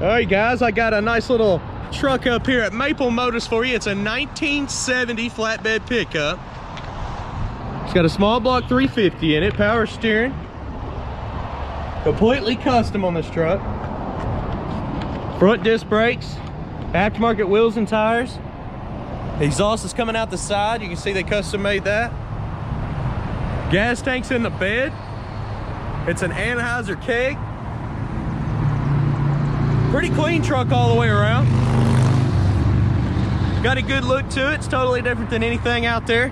All right, guys, I got a nice little truck up here at Maple Motors for you. It's a 1970 flatbed pickup. It's got a small block 350 in it, power steering. Completely custom on this truck. Front disc brakes, aftermarket wheels and tires. The exhaust is coming out the side. You can see they custom made that. Gas tank's in the bed. It's an Anheuser keg. Pretty clean truck all the way around. Got a good look to it. It's totally different than anything out there.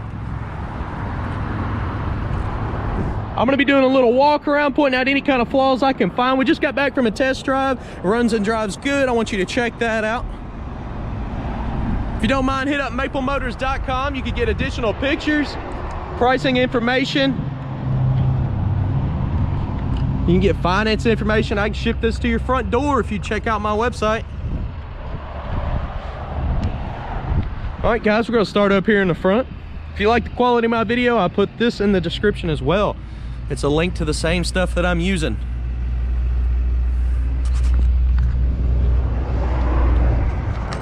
I'm gonna be doing a little walk around, pointing out any kind of flaws I can find. We just got back from a test drive. It runs and drives good. I want you to check that out. If you don't mind, hit up maplemotors.com. You can get additional pictures, pricing information. You can get finance information. I can ship this to your front door if you check out my website. All right, guys, we're gonna start up here in the front. If you like the quality of my video, I put this in the description as well. It's a link to the same stuff that I'm using.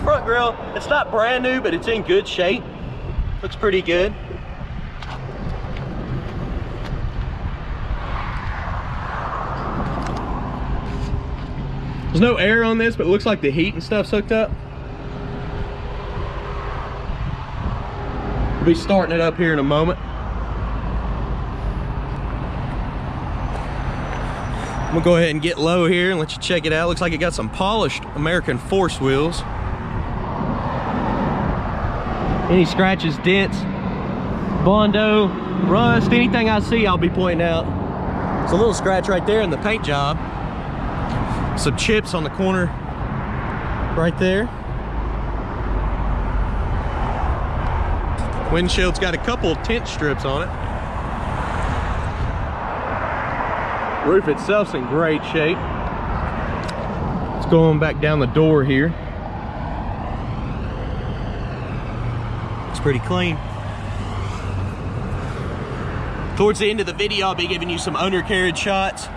Front grille, it's not brand new, but it's in good shape. Looks pretty good. There's no air on this, but it looks like the heat and stuff's hooked up. We'll be starting it up here in a moment. I'm gonna go ahead and get low here and let you check it out. Looks like it got some polished American Force wheels. Any scratches, dents, Bondo, rust, anything I see, I'll be pointing out. There's a little scratch right there in the paint job. Some chips on the corner right there. Windshield's got a couple of tint strips on it. Roof itself's in great shape. Let's go on back down the door here. It's pretty clean. Towards the end of the video, I'll be giving you some undercarriage shots.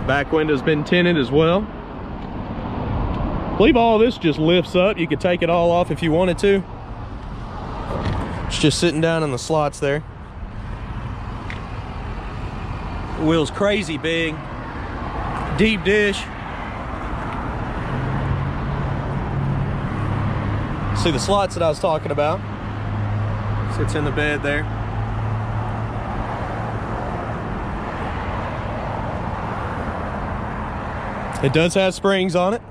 Back window's been tinted as well. I believe all this just lifts up. You could take it all off if you wanted to. It's just sitting down in the slots there. The wheel's crazy big. Deep dish. See the slots that I was talking about. Sits in the bed there. It does have springs on it.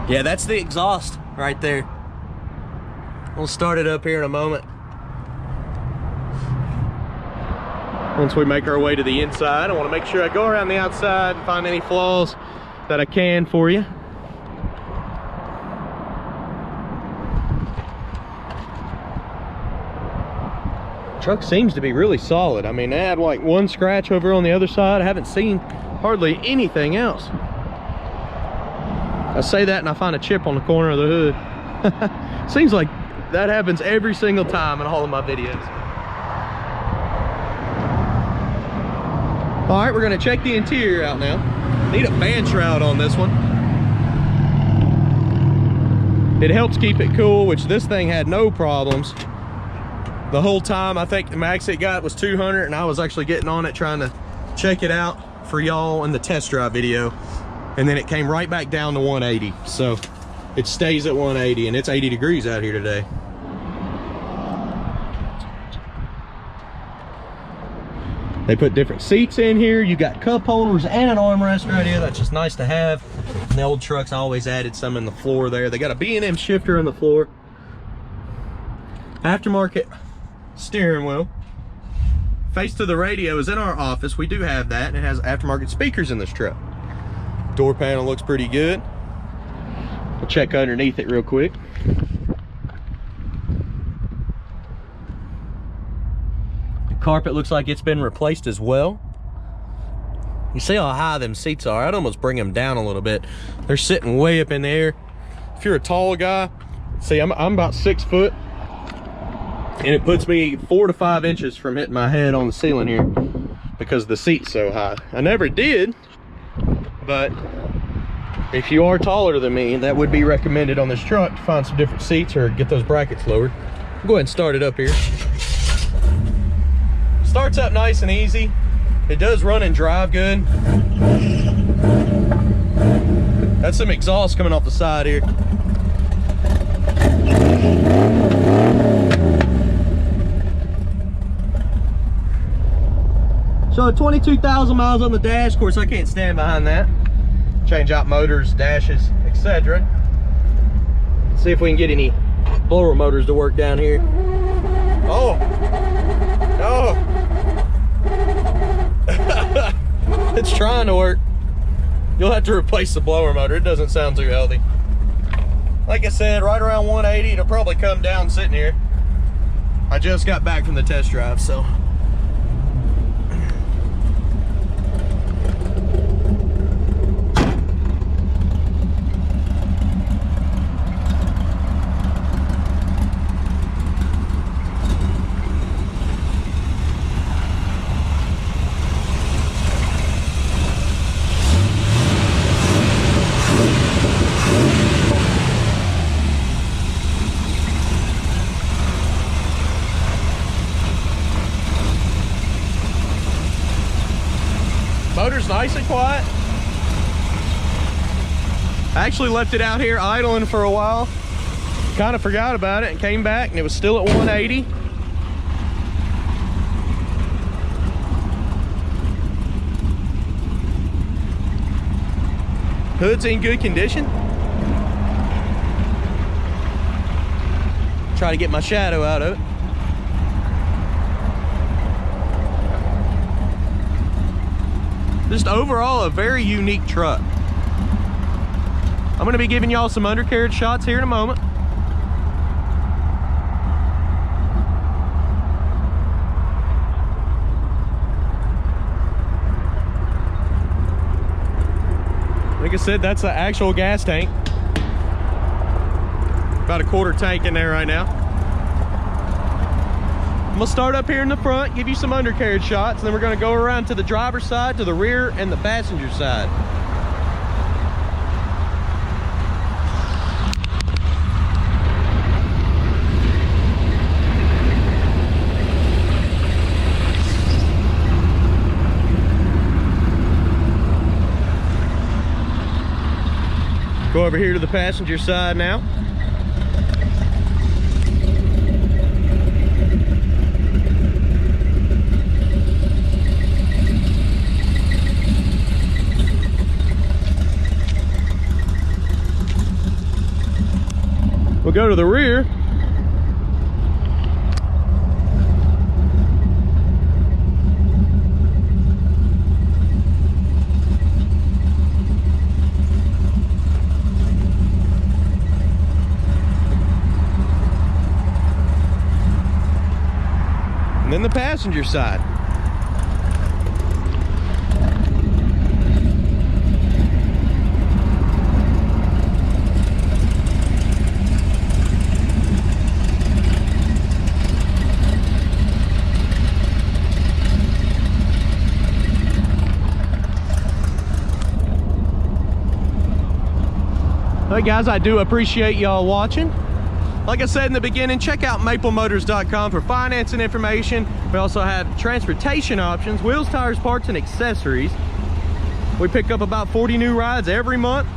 Yeah, that's the exhaust right there. We'll start it up here in a moment. Once we make our way to the inside, I want to make sure I go around the outside and find any flaws that I can for you. Truck seems to be really solid. I mean, I had like one scratch over on the other side. I haven't seen hardly anything else. I say that and I find a chip on the corner of the hood. Seems like that happens every single time in all of my videos. All right, we're gonna check the interior out now. Need a fan shroud on this one. It helps keep it cool, which this thing had no problems. The whole time, I think the max it got was 200, and I was actually getting on it trying to check it out for y'all in the test drive video. And then it came right back down to 180. So it stays at 180, and it's 80 degrees out here today. They put different seats in here. You got cup holders and an armrest right here. That's just nice to have. In the old trucks, I always added some in the floor there. They got a B&M shifter in the floor. Aftermarket steering wheel. Face to the radio is in our office. We do have that, and it has aftermarket speakers in this truck. Door panel looks pretty good. We'll check underneath it real quick. carpet looks like it's been replaced as well. You see how high them seats are? I'd almost bring them down a little bit. They're sitting way up in the air. If you're a tall guy, see, I'm about 6 foot, and it puts me 4 to 5 inches from hitting my head on the ceiling here because the seat's so high. I never did, but if you are taller than me, that would be recommended on this truck to find some different seats or get those brackets lowered. Go ahead and start it up here. Starts up nice and easy. It does run and drive good. That's some exhaust coming off the side here. So 22,000 miles on the dash. Of course, I can't stand behind that. Change out motors, dashes, etc. See if we can get any blower motors to work down here. Oh, no. It's trying to work. You'll have to replace the blower motor. It doesn't sound too healthy. Like I said, right around 180. It'll probably come down sitting here. I just got back from the test drive, so. Motor's nice and quiet. I actually left it out here idling for a while. Kind of forgot about it and came back and it was still at 180. Hood's in good condition. Try to get my shadow out of it. Just overall a very unique truck. I'm going to be giving y'all some undercarriage shots here in a moment. Like I said, that's the actual gas tank. About a quarter tank in there right now. I'm gonna start up here in the front, give you some undercarriage shots, and then we're gonna go around to the driver's side, to the rear, and the passenger side. Go over here to the passenger side now. We'll go to the rear. And then the passenger side. Hey guys, I do appreciate y'all watching. Like I said in the beginning, check out MapleMotors.com for financing information. We also have transportation options, wheels, tires, parts, and accessories. We pick up about 40 new rides every month.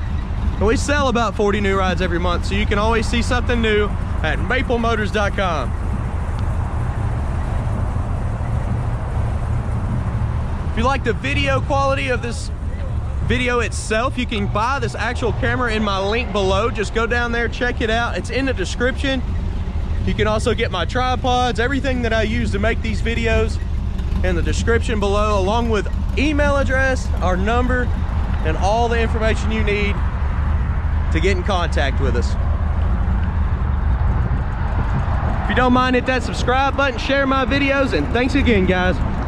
And we sell about 40 new rides every month, so you can always see something new at MapleMotors.com. If you like the video quality of this video itself, you can buy this actual camera in my link below. Just go down there, check it out. It's in the description. You can also get my tripods, everything that I use to make these videos in the description below, along with email address, our number, and all the information you need to get in contact with us. If you don't mind, hit that subscribe button, share my videos, and thanks again, guys.